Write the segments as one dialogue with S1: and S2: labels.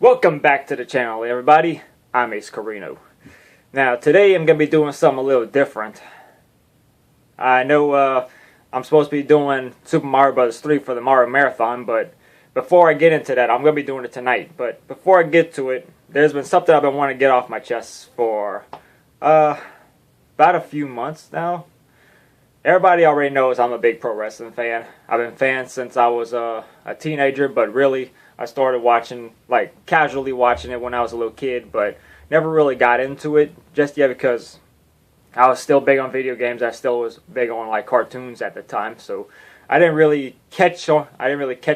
S1: Welcome back to the channel, everybody. I'm Ace Carino. Now, today I'm going to be doing something a little different. I know I'm supposed to be doing Super Mario Bros. 3 for the Mario Marathon, but before I get into that, I'm going to be doing it tonight. But before I get to it, there's been something I've been wanting to get off my chest for about a few months now. Everybody already knows I'm a big pro wrestling fan. I've been a fan since I was a teenager, but really I started watching, like casually watching it when I was a little kid, but never really got into it just yet because I was still big on video games. I still was big on like cartoons at the time, so I didn't really catch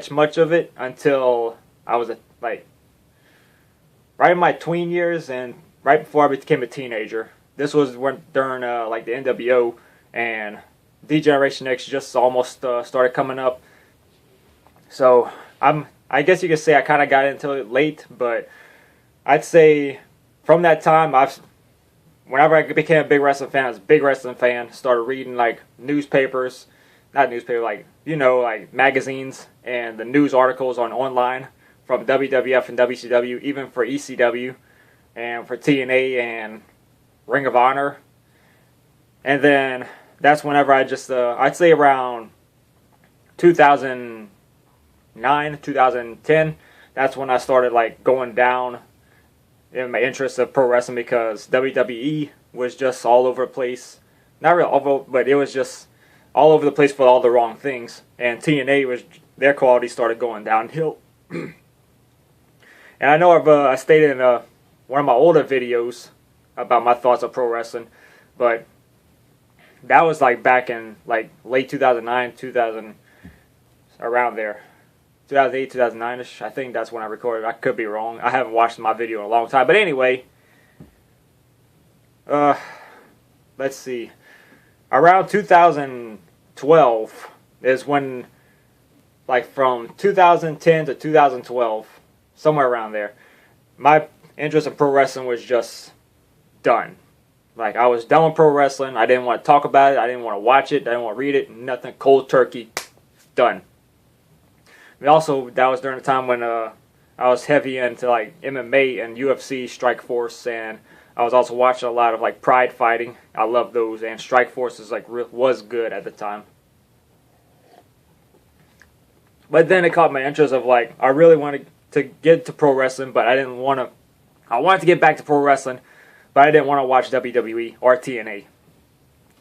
S1: much of it until I was right in my tween years and right before I became a teenager. This was during like the NWO and D-Generation X just almost started coming up. So I guess you could say I kind of got into it late, but I'd say from that time, whenever I became a big wrestling fan, I was a big wrestling fan. Started reading like newspapers, not newspapers, like like magazines and the news articles online from WWF and WCW, even for ECW and for TNA and Ring of Honor. And then that's whenever I just I'd say around 2009, 2010, that's when I started like going down in my interest of pro wrestling because WWE was just all over the place. Not really, but it was just all over the place for all the wrong things. And TNA their quality started going downhill. And I know I stated in one of my older videos about my thoughts of pro wrestling, but that was like back in like late 2009, 2000, around there. 2008, 2009-ish. I think that's when I recorded. I could be wrong. I haven't watched my video in a long time. But anyway, let's see. Around 2012 is when, like from 2010 to 2012, somewhere around there, my interest in pro wrestling was just done. Like, I was done with pro wrestling. I didn't want to talk about it. I didn't want to watch it. I didn't want to read it. Nothing. Cold turkey. Done. And also, that was during the time when I was heavy into like MMA and UFC, Strikeforce, and I was also watching a lot of like Pride fighting. I love those, and Strikeforce was good at the time. But then it caught my interest of like I really wanted to get to pro wrestling, but I wanted to get back to pro wrestling, but I didn't want to watch WWE or TNA.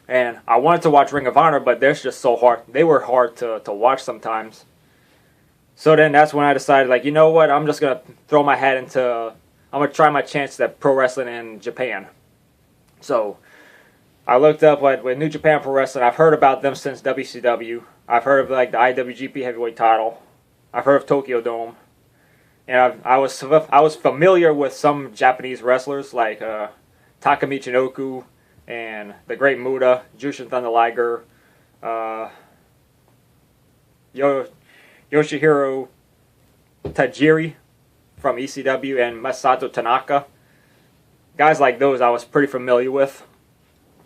S1: And I wanted to watch Ring of Honor, but they're just so hard. They were hard to watch sometimes. So then that's when I decided, like, you know what, I'm just going to throw my hat into, I'm going to try my chance at pro wrestling in Japan. So I looked up with New Japan Pro Wrestling. I've heard about them since WCW. I've heard of like the IWGP Heavyweight title. I've heard of Tokyo Dome. And I was familiar with some Japanese wrestlers like Taka Michinoku and the Great Muta, Jushin Thunder Liger, Yoshihiro Tajiri from ECW, and Masato Tanaka. Guys like those I was pretty familiar with.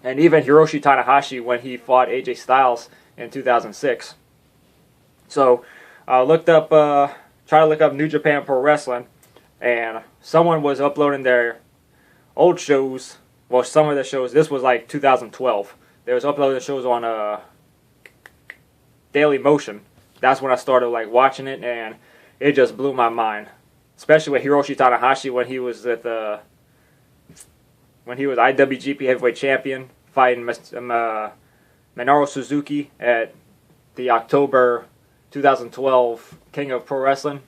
S1: And even Hiroshi Tanahashi when he fought AJ Styles in 2006. So I tried to look up New Japan Pro Wrestling, and someone was uploading their old shows. Well, some of the shows. This was like 2012. They was uploading shows on Daily Motion. That's when I started like watching it, and it just blew my mind. Especially with Hiroshi Tanahashi when he was IWGP Heavyweight Champion fighting Minoru Suzuki at the October 2012 King of Pro Wrestling.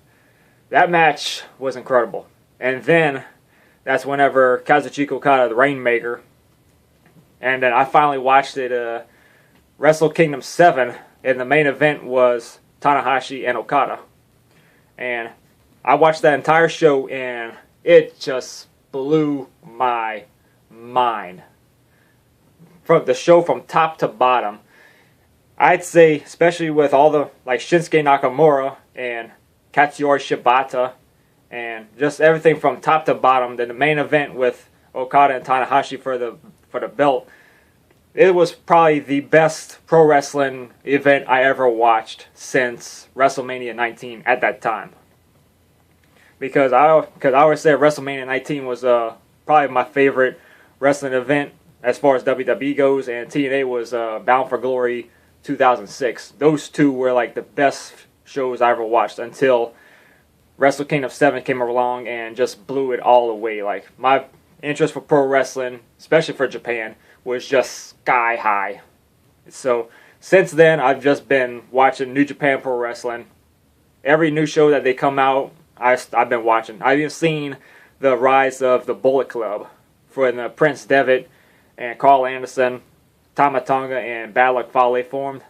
S1: That match was incredible. And then that's whenever Kazuchika Okada, the Rainmaker, and then I finally watched it, Wrestle Kingdom 7, and the main event was Tanahashi and Okada. And I watched that entire show, and it just blew my mind. From the show from top to bottom, I'd say, especially with all the like Shinsuke Nakamura and Katsuyori Shibata, and just everything from top to bottom. Then the main event with Okada and Tanahashi for the belt. It was probably the best pro wrestling event I ever watched since WrestleMania 19 at that time. because I always said WrestleMania 19 was probably my favorite wrestling event as far as WWE goes, and TNA was Bound for Glory 2006. Those two were like the best shows I ever watched until Wrestle Kingdom 7 came along and just blew it all away. Like, my interest for pro wrestling, especially for Japan, was just sky high. So since then, I've just been watching New Japan Pro Wrestling. Every new show that they come out, I've been watching. I've even seen the rise of the Bullet Club for the Prince Devitt and Carl Anderson, Tama Tonga, and Bad Luck Fale formed.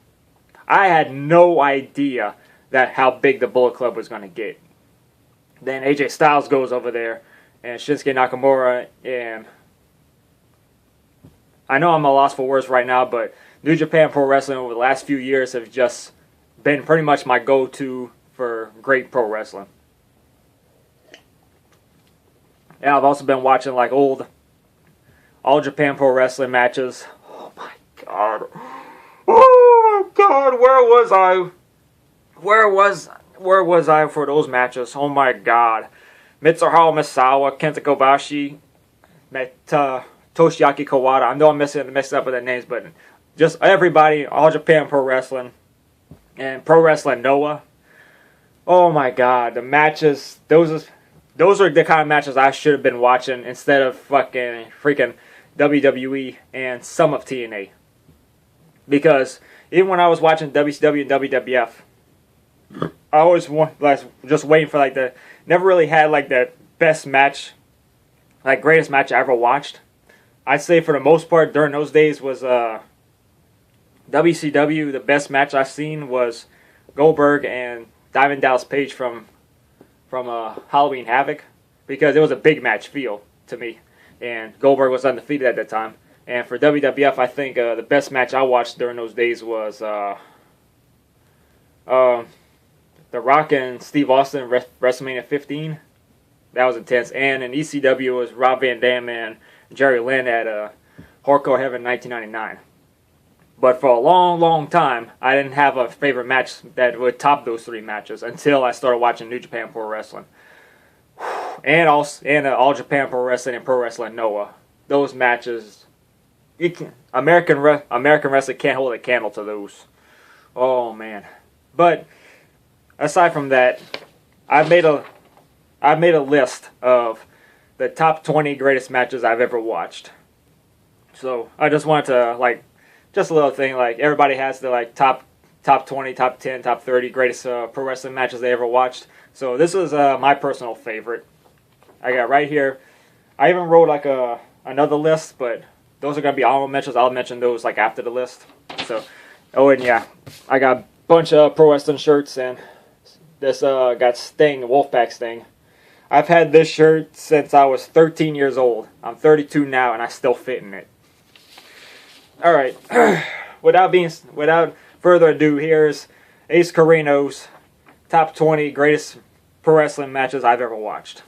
S1: I had no idea that how big the Bullet Club was going to get. Then AJ Styles goes over there, and Shinsuke Nakamura, and I know I'm a loss for words right now, but New Japan Pro Wrestling over the last few years have just been pretty much my go-to for great pro wrestling. And I've also been watching like old All Japan Pro Wrestling matches. Oh my god. Oh my god, where was I? Where was I for those matches? Oh my god. Mitsuharu Misawa, Kenta Kobashi, Toshiaki Kawada. I know I'm messing up with the names, but just everybody, All Japan Pro Wrestling, and Pro Wrestling Noah. Oh my god, the matches, those are the kind of matches I should have been watching instead of freaking WWE and some of TNA. Because even when I was watching WCW and WWF, I always just waiting for never really had like the best match, like greatest match I ever watched. I'd say for the most part during those days was WCW. The best match I've seen was Goldberg and Diamond Dallas Page from Halloween Havoc, because it was a big match feel to me, and Goldberg was undefeated at that time. And for WWF, I think the best match I watched during those days was The Rock and Steve Austin WrestleMania 15. That was intense. And in ECW was Rob Van Dam and Jerry Lynn at Hardcore Heaven 1999. But for a long, long time, I didn't have a favorite match that would top those three matches until I started watching New Japan Pro Wrestling. And All Japan Pro Wrestling and Pro Wrestling Noah. Those matches, American wrestling can't hold a candle to those. Oh man. But aside from that, I've made a list of the top 20 greatest matches I've ever watched. So I just wanted to just a little thing, like everybody has the top 20, top 10, top 30 greatest pro wrestling matches they ever watched. So this is my personal favorite. I got right here. I even wrote another list, but those are gonna be honorable mentions. I'll mention those after the list. So, oh and yeah, I got a bunch of pro wrestling shirts, and this got Sting, Wolfpack Sting. I've had this shirt since I was 13 years old. I'm 32 now, and I still fit in it. All right, without further ado, here's Ace Carino's top 20 greatest pro wrestling matches I've ever watched.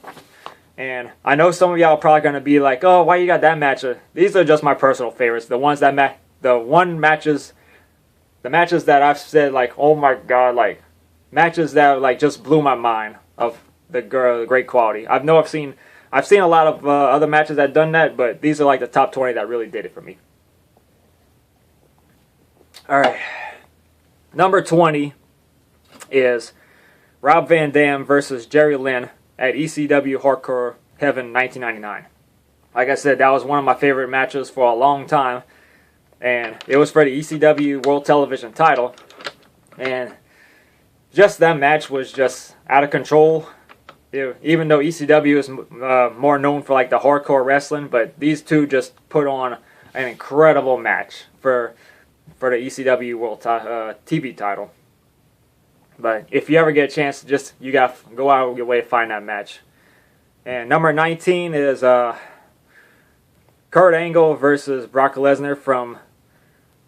S1: And I know some of y'all are probably gonna be like, "Oh, why you got that match?" These are just my personal favorites. The ones that matches that I've said oh my god, matches that just blew my mind of the great quality. I've seen a lot of other matches that done that, but these are the top 20 that really did it for me. All right, number 20 is Rob Van Dam versus Jerry Lynn at ECW Hardcore Heaven 1999. Like I said, that was one of my favorite matches for a long time, and it was for the ECW World Television title, and just that match was just out of control. Even though ECW is more known for the hardcore wrestling, but these two just put on an incredible match for the ECW World TV title. But if you ever get a chance, you gotta go out of your way to find that match. And number 19 is Kurt Angle versus Brock Lesnar from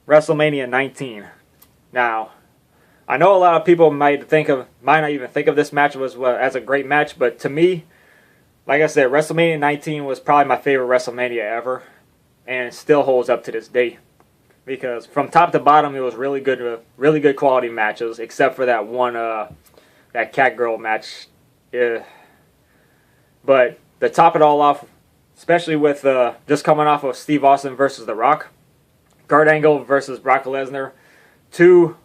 S1: WrestleMania 19. Now, I know a lot of people might not even think of this match as a great match, but to me, like I said, WrestleMania 19 was probably my favorite WrestleMania ever, and it still holds up to this day. Because from top to bottom, it was really good quality matches, except for that one, that Catgirl match. But to top it all off, especially with just coming off of Steve Austin versus The Rock, Kurt Angle versus Brock Lesnar, two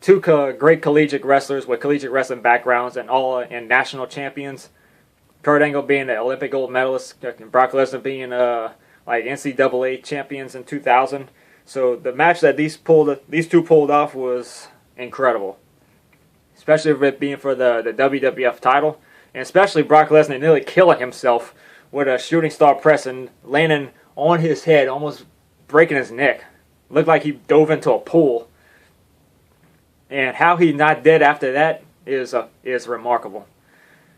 S1: great collegiate wrestlers with collegiate wrestling backgrounds and national champions. Kurt Angle being the Olympic gold medalist, and Brock Lesnar being like NCAA champions in 2000. So the match that these two pulled off was incredible, especially with it being for the WWF title, and especially Brock Lesnar nearly killing himself with a shooting star press and landing on his head, almost breaking his neck. Looked like he dove into a pool. And how he not dead after that is remarkable.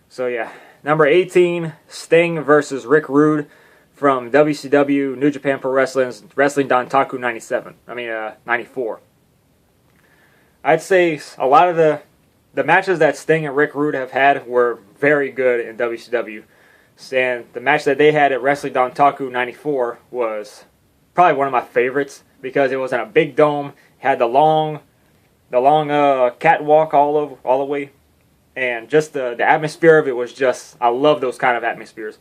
S1: So yeah, number 18, Sting versus Rick Rude from WCW, New Japan Pro Wrestling's Wrestling Dontaku 94. I'd say a lot of the matches that Sting and Rick Rude have had were very good in WCW. And the match that they had at Wrestling Dontaku 94 was probably one of my favorites because it was in a big dome, had the long catwalk all the way, and just the atmosphere of it was just, I love those kind of atmospheres.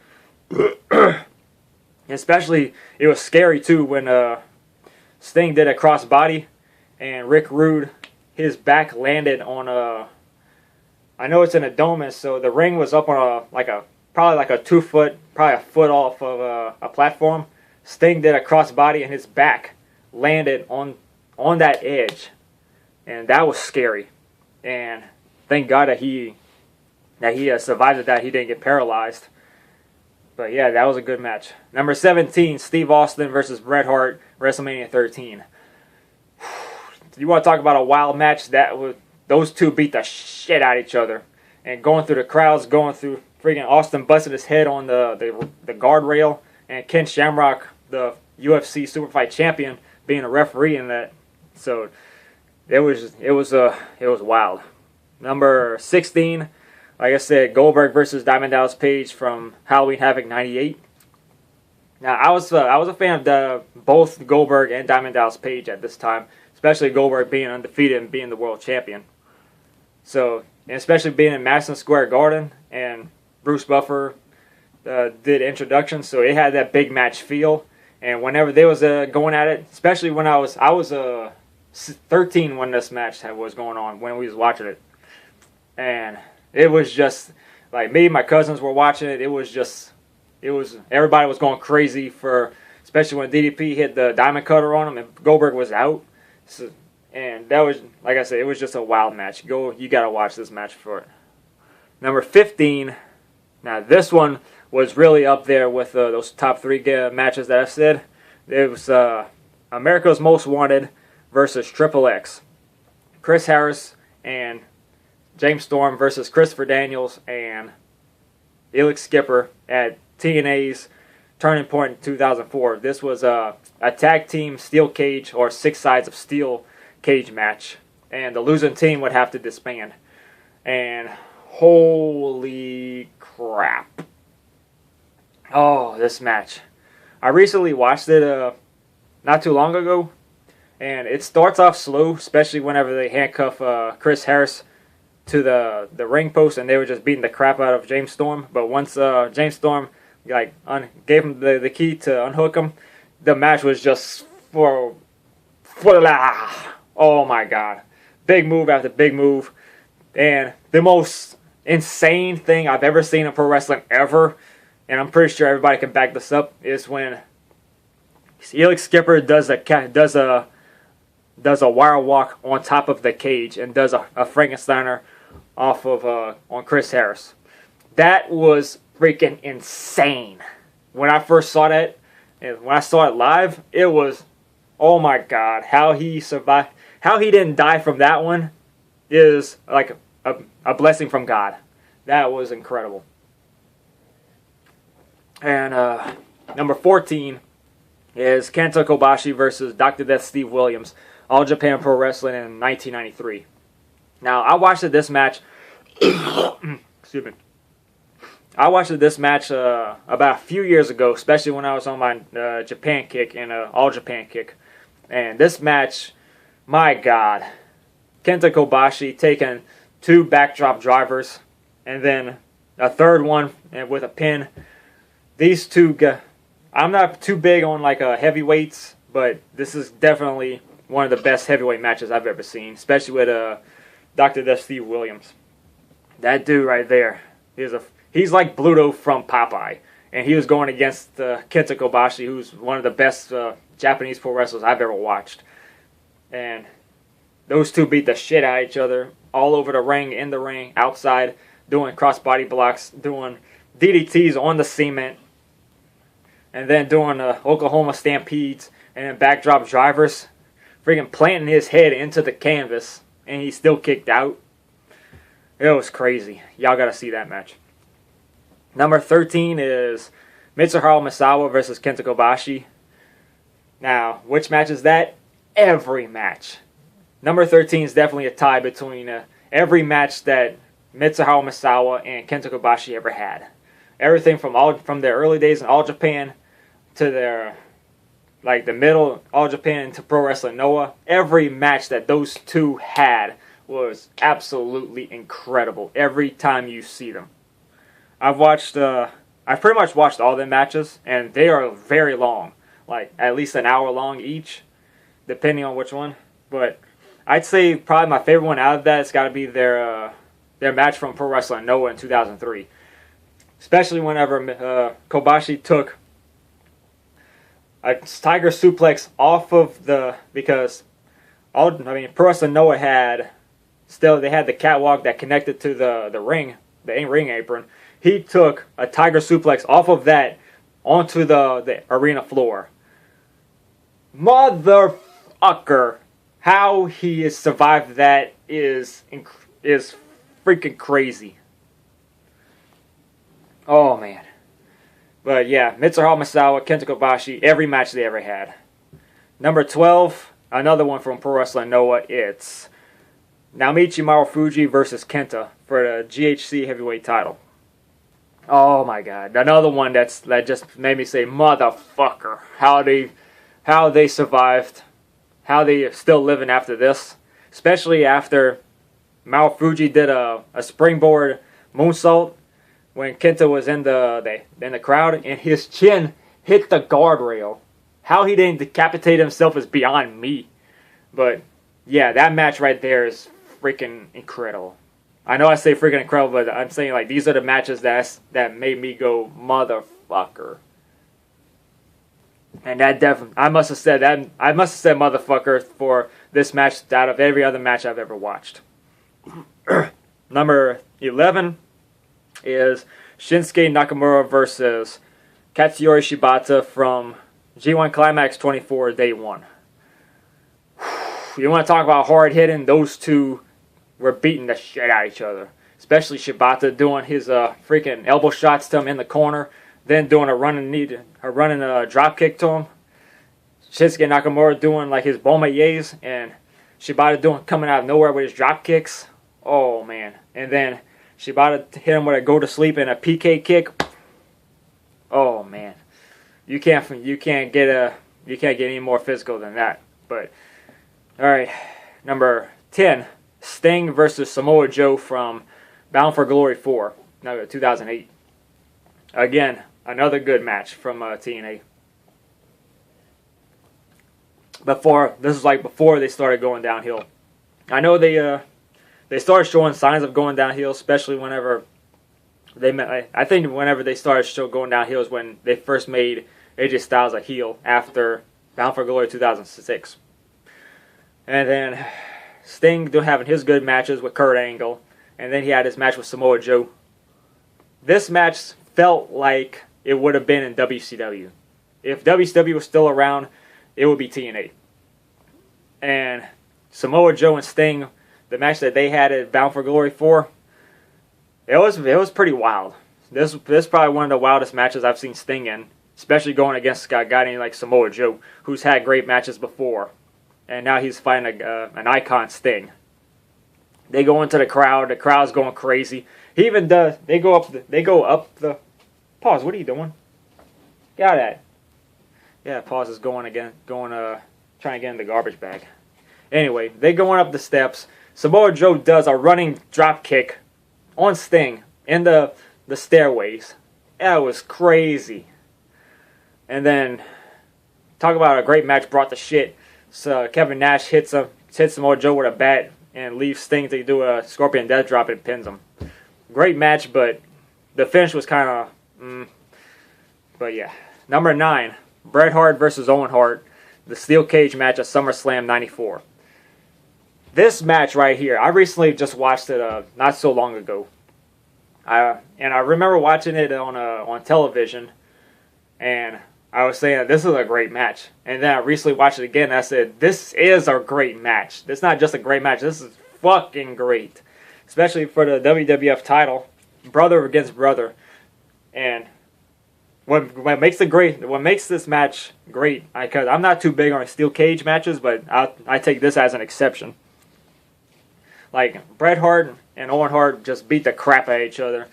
S1: Especially, it was scary too when Sting did a crossbody and Rick Rude, his back landed on I know it's in a dome, so the ring was up on probably like a 2 foot, probably a foot off of a platform. Sting did a crossbody and his back landed on that edge. And that was scary. And thank God that he survived it, that he didn't get paralyzed. But yeah, that was a good match. Number 17, Steve Austin versus Bret Hart, WrestleMania 13. You want to talk about a wild match? Those two beat the shit out of each other. And going through the crowds, going through freaking Austin busting his head on the guardrail, and Ken Shamrock, the UFC Superfight champion, being a referee in that. So it was wild. Number 16, like I said, Goldberg versus Diamond Dallas Page from Halloween Havoc 98. Now I was a fan of both Goldberg and Diamond Dallas Page at this time, especially Goldberg being undefeated and being the world champion. So, and especially being in Madison Square Garden, and Bruce Buffer did introductions, so it had that big match feel. And whenever they was going at it, especially when I was 13 when this match was going on, when we was watching it, and it was just like me and my cousins were watching it. It was everybody was going crazy especially when DDP hit the diamond cutter on him and Goldberg was out. So, and that was, like I said, it was just a wild match. You gotta watch this match for it. Number 15. Now this one was really up there with those top 3 matches that I said. It was America's Most Wanted versus Triple X. Chris Harris and James Storm versus Christopher Daniels and Elix Skipper at TNA's Turning Point in 2004. This was a tag team steel cage, or 6 sides of steel cage match, and the losing team would have to disband. And holy crap. Oh, this match. I recently watched it not too long ago, and it starts off slow, especially whenever they handcuff Chris Harris to the ring post, and they were just beating the crap out of James Storm. But once James Storm gave him the key to unhook him, the match was just oh my god, big move after big move. And the most insane thing I've ever seen in pro wrestling ever, and I'm pretty sure everybody can back this up, is when Elix Skipper does a wire walk on top of the cage and does a Frankensteiner off of on Chris Harris. That was freaking insane. When I first saw that, and when I saw it live, it was, oh my god, how he survived, how he didn't die from that one is like a blessing from God. That was incredible. And number 14 is Kenta Kobashi versus Dr. Death Steve Williams, All Japan Pro Wrestling in 1993. Now, I watched this match. Excuse me. I watched this match about a few years ago, especially when I was on my Japan kick and All Japan kick. And this match, my God, Kenta Kobashi taking 2 backdrop drivers and then a third one and with a pin. These two, I'm not too big on like heavyweights, but this is definitely one of the best heavyweight matches I've ever seen, especially with Dr. Death Steve Williams. That dude right there, he's like Bluto from Popeye, and he was going against Kenta Kobashi, who's one of the best Japanese pro wrestlers I've ever watched. And those two beat the shit out of each other all over the ring, in the ring, outside, doing cross-body blocks, doing DDTs on the cement, and then doing Oklahoma Stampedes, and then backdrop drivers, freaking planting his head into the canvas, and he still kicked out. It was crazy. Y'all gotta see that match. Number 13 is Mitsuharu Misawa versus Kenta Kobashi. Now, which match is that? Every match. Number 13 is definitely a tie between every match that Mitsuharu Misawa and Kenta Kobashi ever had. Everything from their early days in All Japan to their the middle All Japan to Pro Wrestling Noah. Every match that those two had was absolutely incredible. Every time you see them, I've pretty much watched all their matches, and they are very long, like at least an hour long each, depending on which one. But I'd say probably my favorite one out of that has got to be their match from Pro Wrestling Noah in 2003. Especially whenever Kobashi took a tiger suplex off of because Pro Wrestling Noah had the catwalk that connected to the ring apron. He took a tiger suplex off of that onto the arena floor. Motherfucker, how he has survived that is freaking crazy. Oh man. But yeah, Mitsuharu Misawa, Kenta Kobashi, every match they ever had. Number 12, another one from Pro Wrestling Noah. It's Naomichi Marufuji versus Kenta for the GHC heavyweight title. Oh my god, another one that just made me say, motherfucker, how they survived, how they are still living after this, especially after Marufuji did a springboard moonsault when Kenta was in the crowd and his chin hit the guardrail. How he didn't decapitate himself is beyond me. But yeah, that match right there is freaking incredible. I know I say freaking incredible, but I'm saying like these are the matches that made me go motherfucker. And I must have said motherfucker for this match out of every other match I've ever watched. Number 11 is Shinsuke Nakamura versus Katsuyori Shibata from G1 Climax 24 Day 1. You want to talk about hard hitting? Those two were beating the shit out of each other. Especially Shibata doing his freaking elbow shots to him in the corner, then doing a running drop kick to him. Shinsuke Nakamura doing like his bomayes, and Shibata coming out of nowhere with his drop kicks. Oh man! And then Shibata hit him with a go to sleep and a PK kick. Oh man, you can't get any more physical than that. But all right, number 10, Sting versus Samoa Joe from Bound for Glory 4, 2008. Again, another good match from TNA. This is like before they started going downhill. I know they started showing signs of going downhill, especially whenever they met. I think whenever they started going downhill is when they first made AJ Styles a heel after Bound for Glory 2006. And then Sting having his good matches with Kurt Angle, and then he had his match with Samoa Joe. This match felt like it would have been in WCW. If WCW was still around, it would be TNA. And Samoa Joe and Sting, the match that they had at Bound for Glory 4, it was pretty wild. This is probably one of the wildest matches I've seen Sting in, especially going against a guy named like Samoa Joe, who's had great matches before, and now he's fighting an icon, Sting. They go into the crowd. The crowd's going crazy. He even does. They go up the. Pause. What are you doing? Get out of that. Yeah, Pause is trying to get in the garbage bag. Anyway, they going up the steps. Samoa Joe does a running drop kick on Sting in the the stairways. That was crazy. And then, talk about a great match brought the shit. So Kevin Nash hits Samoa Joe with a bat and leaves Sting to do a Scorpion Death Drop and pins him. Great match, but the finish was kind of, But yeah. Number 9, Bret Hart versus Owen Hart, the Steel Cage match at SummerSlam 94. This match right here, I recently just watched it not so long ago. And I remember watching it on television, and I was saying this is a great match. And then I recently watched it again, and I said, this is a great match. It's not just a great match, this is fucking great. Especially for the WWF title, brother against brother. And what makes this match great, because I'm not too big on steel cage matches, but I take this as an exception. Like, Bret Hart and Owen Hart just beat the crap out of each other.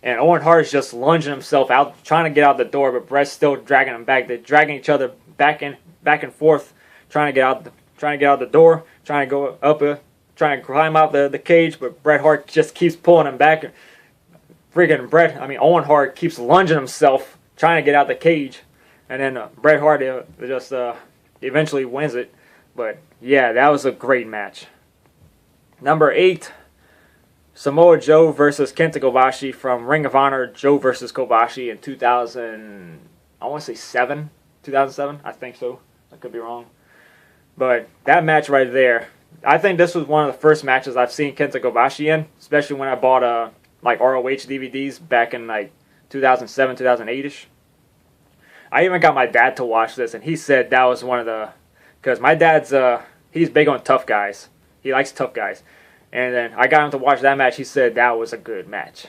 S1: And Owen Hart's just lunging himself out, trying to get out the door, but Bret's still dragging him back. They're dragging each other back and forth, trying to get out the door, trying to go up, trying to climb out the cage, but Bret Hart just keeps pulling him back. Owen Hart keeps lunging himself, trying to get out the cage, and then Bret Hart just eventually wins it. But yeah, that was a great match. Number 8, Samoa Joe versus Kenta Kobashi from Ring of Honor. Joe versus Kobashi in 2007, I think so. I could be wrong. But that match right there, I think this was one of the first matches I've seen Kenta Kobashi in, especially when I bought ROH DVDs back in 2007, 2008-ish. I even got my dad to watch this, and he said that was one of the, because my dad's he's big on tough guys. He likes tough guys. And then I got him to watch that match. He said that was a good match.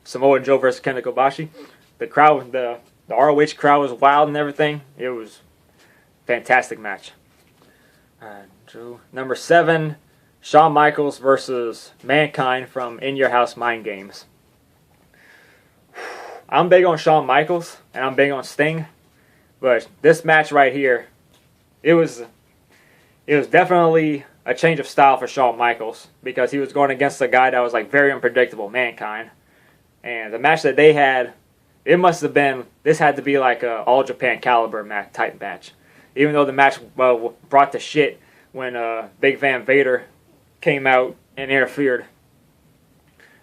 S1: Samoa Joe versus Kenta Kobashi. The crowd, the ROH crowd was wild and everything. It was a fantastic match. Number 7, Shawn Michaels versus Mankind from In Your House Mind Games. I'm big on Shawn Michaels, and I'm big on Sting. But this match right here, it was definitely a change of style for Shawn Michaels, because he was going against a guy that was very unpredictable, Mankind. And the match that they had, this had to be like a All Japan caliber type match. Even though the match brought the shit when Big Van Vader came out and interfered.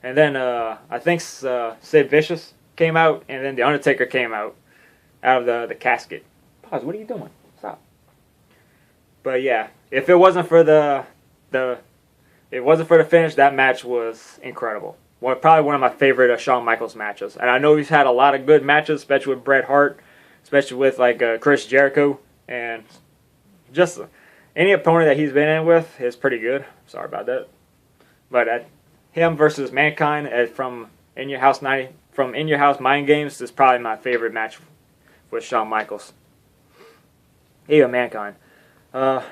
S1: And then I think Sid Vicious came out, and then The Undertaker came out of the casket. Pause, what are you doing? Stop. But yeah, if it wasn't for the finish, that match was incredible. Probably one of my favorite Shawn Michaels matches. And I know he's had a lot of good matches, especially with Bret Hart, especially with Chris Jericho, and just any opponent that he's been in with is pretty good. Sorry about that. But him versus Mankind from In Your House Mind Games is probably my favorite match with Shawn Michaels. Even Mankind.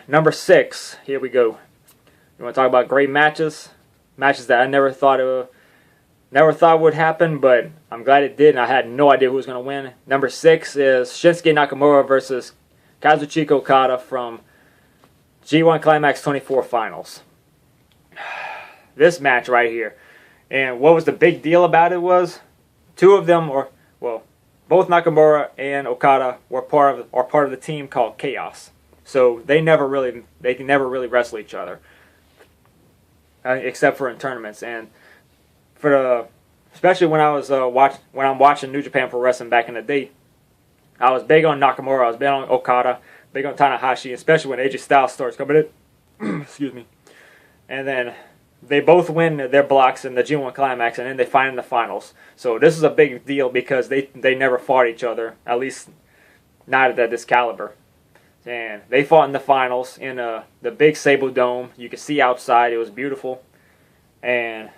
S1: Number 6, here we go. You want to talk about great matches? Matches that I never thought would happen, but I'm glad it did, and I had no idea who was going to win. Number 6 is Shinsuke Nakamura versus Kazuchika Okada from G1 Climax 24 Finals. This match right here. And what was the big deal about it was, both Nakamura and Okada are part of the team called Chaos. So they never really wrestle each other, except for in tournaments. And especially when I'm watching New Japan Pro Wrestling back in the day, I was big on Nakamura, I was big on Okada, big on Tanahashi, especially when AJ Styles starts coming in. Excuse me. And then they both win their blocks in the G1 Climax, and then they fight in the finals. So this is a big deal because they never fought each other, at least not at this caliber. And they fought in the finals in the big Sable Dome. You could see outside. It was beautiful. And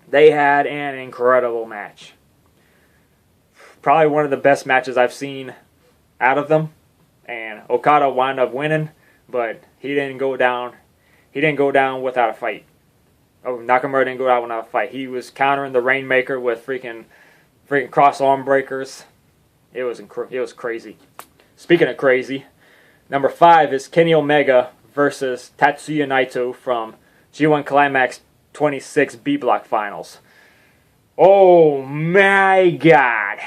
S1: they had an incredible match. Probably one of the best matches I've seen out of them. And Okada wound up winning, but he didn't go down. He didn't go down without a fight. Nakamura didn't go down without a fight. He was countering the Rainmaker with freaking cross arm breakers. It was crazy. Speaking of crazy, number 5 is Kenny Omega versus Tatsuya Naito from G1 Climax 26 B Block Finals. Oh my god.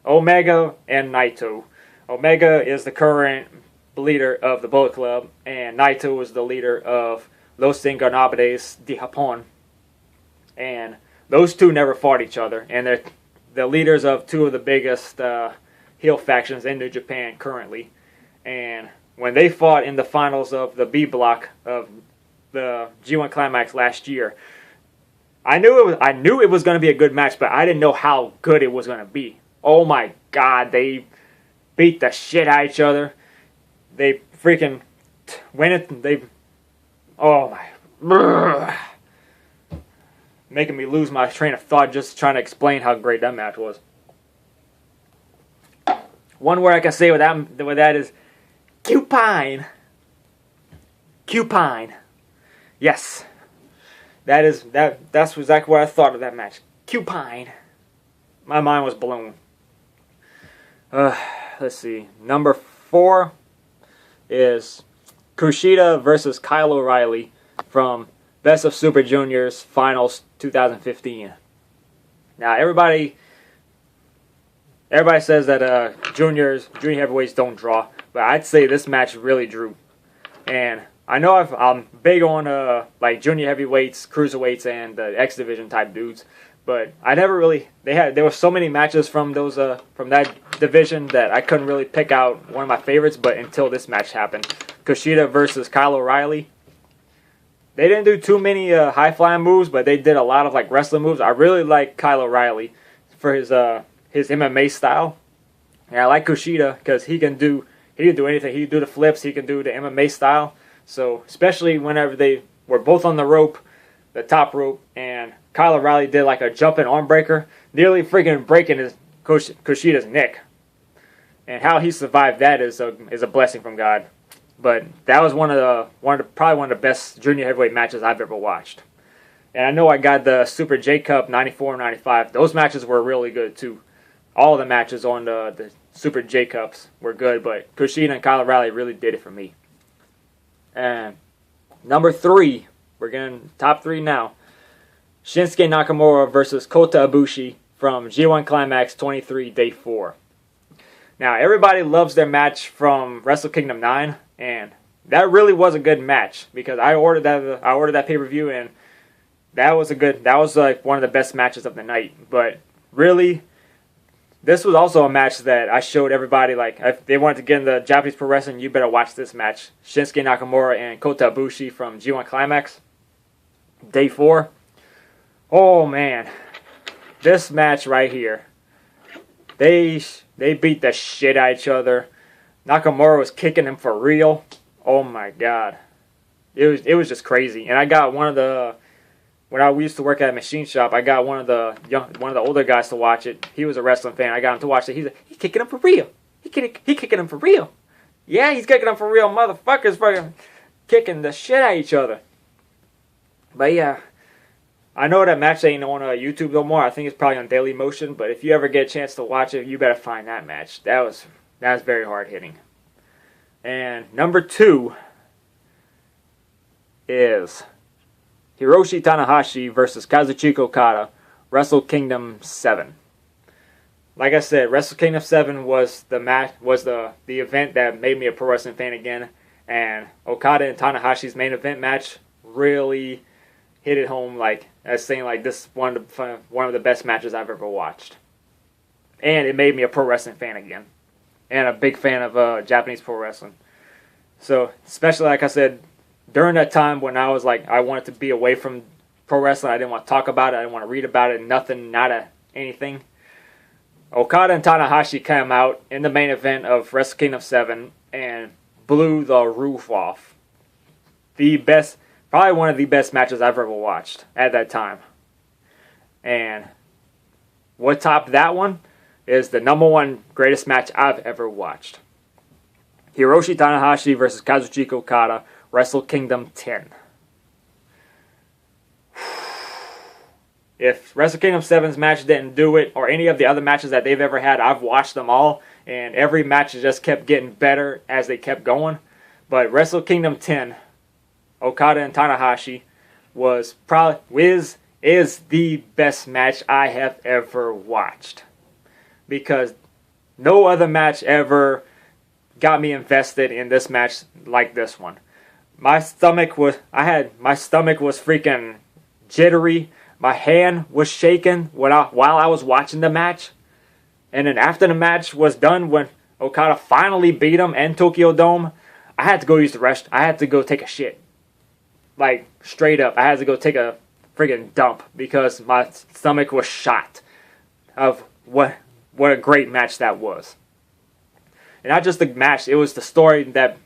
S1: Omega and Naito. Omega is the current leader of the Bullet Club, and Naito is the leader of Los Ingobernables de Japón. And those two never fought each other, and they're the leaders of two of the biggest heel factions in New Japan currently. And when they fought in the finals of the B block of the G1 Climax last year, I knew it was going to be a good match, but I didn't know how good it was going to be. Oh my god, they beat the shit out of each other. They freaking win it. Oh my, making me lose my train of thought just trying to explain how great that match was. One word I can say with that is Cupine. Cupine. Yes. That's exactly what I thought of that match. Cupine. My mind was blown. Let's see. Number 4 is Kushida versus Kyle O'Reilly from Best of Super Juniors Finals 2015. Now everybody says that junior heavyweights don't draw, but I'd say this match really drew. And I know I'm big on like junior heavyweights, cruiserweights, and the X division type dudes, but I never really there were so many matches from those from that division that I couldn't really pick out one of my favorites. But until this match happened, Kushida versus Kyle O'Reilly, they didn't do too many high flying moves, but they did a lot of like wrestling moves. I really like Kyle O'Reilly for his MMA style, and I like Kushida because he can do anything. He can do the flips, he can do the MMA style. So, especially whenever they were both on the rope, the top rope, and Kyle O'Reilly did like a jumping arm breaker, nearly freaking breaking Kushida's neck. And how he survived that is a blessing from God. But that was probably one of the best junior heavyweight matches I've ever watched. And I know I got the Super J Cup 94 and 95. Those matches were really good too. All the matches on the Super J Cups were good, but Kushida and Kyle O'Reilly really did it for me. And number 3, we're getting top 3 now. Shinsuke Nakamura versus Kota Ibushi from G1 Climax 23, Day 4. Now, everybody loves their match from Wrestle Kingdom 9, and that really was a good match because I ordered that pay-per-view, and that was like one of the best matches of the night. But really, this was also a match that I showed everybody, like, if they wanted to get into Japanese pro wrestling, you better watch this match. Shinsuke Nakamura and Kota Ibushi from G1 Climax, Day 4. Oh, man. This match right here. They beat the shit out of each other. Nakamura was kicking him for real. Oh, my God. It was just crazy. And I got one of the... When we used to work at a machine shop, I got one of the older guys to watch it. He was a wrestling fan. I got him to watch it. He's like, he's kicking him for real. He kicking him for real. Yeah, he's kicking him for real. Motherfuckers fucking kicking the shit out of each other. But yeah, I know that match ain't on YouTube no more. I think it's probably on Daily Motion. But if you ever get a chance to watch it, you better find that match. That was very hard hitting. And number 2 is Hiroshi Tanahashi versus Kazuchika Okada, Wrestle Kingdom 7. Like I said, Wrestle Kingdom 7 was the event that made me a pro wrestling fan again, and Okada and Tanahashi's main event match really hit it home, like as saying like this is one of the best matches I've ever watched, and it made me a pro wrestling fan again, and a big fan of Japanese pro wrestling. So especially like I said, during that time when I was like, I wanted to be away from pro wrestling, I didn't want to talk about it, I didn't want to read about it, nada, anything. Okada and Tanahashi came out in the main event of Wrestle Kingdom 7 and blew the roof off. Probably one of the best matches I've ever watched at that time. And what topped that one is the number 1 greatest match I've ever watched. Hiroshi Tanahashi versus Kazuchika Okada, Wrestle Kingdom 10. If Wrestle Kingdom 7's match didn't do it, or any of the other matches that they've ever had, I've watched them all, and every match just kept getting better as they kept going. But Wrestle Kingdom 10, Okada and Tanahashi, is is the best match I have ever watched. Because no other match ever got me invested in this match like this one. My stomach was freaking jittery. My hand was shaking while I was watching the match. And then after the match was done, when Okada finally beat him in Tokyo Dome, I had to go use the restroom. I had to go take a shit. Like, straight up. I had to go take a friggin' dump because my stomach was shot of what a great match that was. And not just the match, it was the story that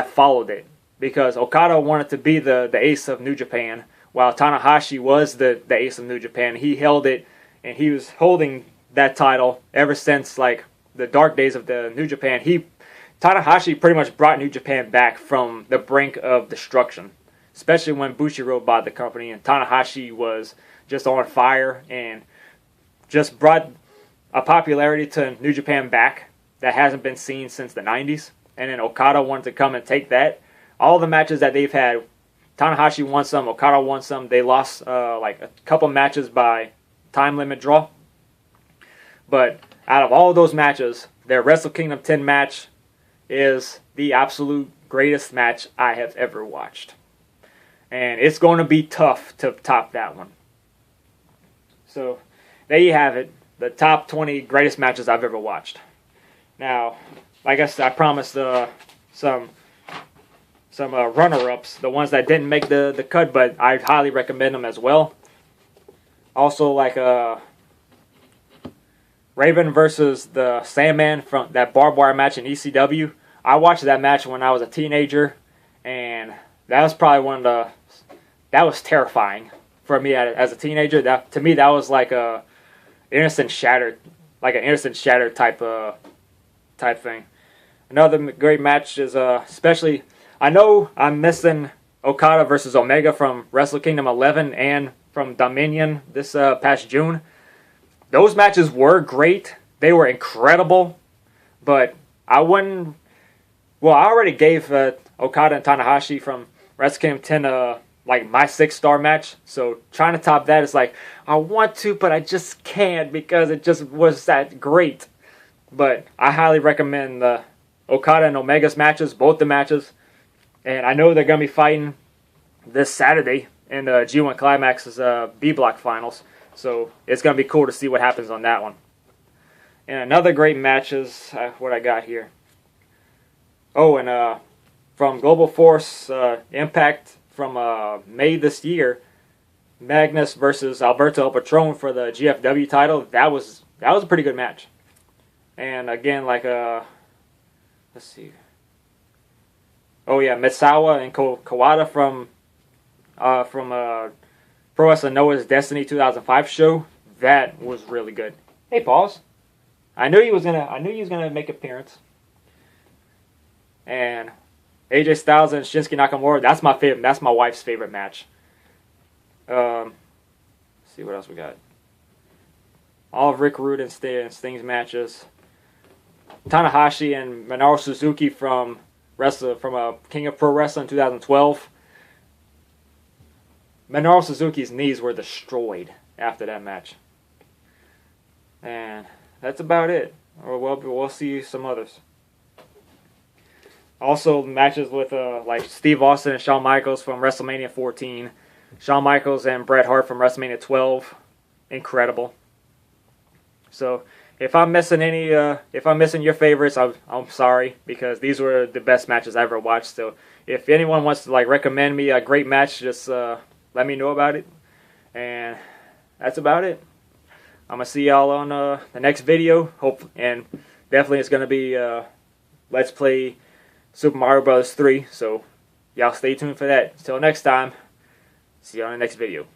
S1: followed it. Because Okada wanted to be the ace of New Japan, while Tanahashi was the ace of New Japan. He held it, and he was holding that title ever since like the dark days of the New Japan. Tanahashi pretty much brought New Japan back from the brink of destruction, especially when Bushiroad bought the company, and Tanahashi was just on fire and just brought a popularity to New Japan back that hasn't been seen since the 90s. And then Okada wanted to come and take that. All the matches that they've had, Tanahashi won some, Okada won some. They lost like a couple matches by time limit draw. But out of all of those matches, their Wrestle Kingdom 10 match is the absolute greatest match I have ever watched. And it's going to be tough to top that one. So, there you have it. The top 20 greatest matches I've ever watched. Now, like I said, I promised some runner-ups, the ones that didn't make the cut, but I highly recommend them as well. Also, like Raven versus the Sandman from that barbed wire match in ECW. I watched that match when I was a teenager, and that was probably that was terrifying for me as a teenager. To me, that was like an innocent shattered type thing. Another great match is especially, I know I'm missing Okada versus Omega from Wrestle Kingdom 11 and from Dominion this past June. Those matches were great. They were incredible. But I already gave Okada and Tanahashi from Wrestle Kingdom 10 like my 6-star match. So trying to top that is like, I want to, but I just can't because it just was that great. But I highly recommend the Okada and Omega's matches, both the matches. And I know they're going to be fighting this Saturday in the G1 Climax's B Block Finals. So it's going to be cool to see what happens on that one. And another great match is what I got here. Oh, and from Global Force Impact from May this year, Magnus versus Alberto El Patron for the GFW title. That was a pretty good match. And again, like let's see. Oh yeah, Misawa and Kawada from Pro Wrestling Noah's Destiny 2005 show. That was really good. Hey, pause. I knew he was gonna make an appearance. And AJ Styles and Shinsuke Nakamura. That's my favorite. That's my wife's favorite match. Let's see what else we got. All of Rick Rude and Sting's matches. Tanahashi and Minoru Suzuki from King of Pro Wrestling 2012. Minoru Suzuki's knees were destroyed after that match. And that's about it. Or we'll see some others. Also matches with like Steve Austin and Shawn Michaels from WrestleMania 14. Shawn Michaels and Bret Hart from WrestleMania 12. Incredible. So if I'm missing your favorites, I'm sorry, because these were the best matches I ever watched. So if anyone wants to like recommend me a great match, just let me know about it. And that's about it. I'm gonna see y'all on the next video. And definitely it's gonna be Let's Play Super Mario Bros. 3. So y'all stay tuned for that. Until next time, see you on the next video.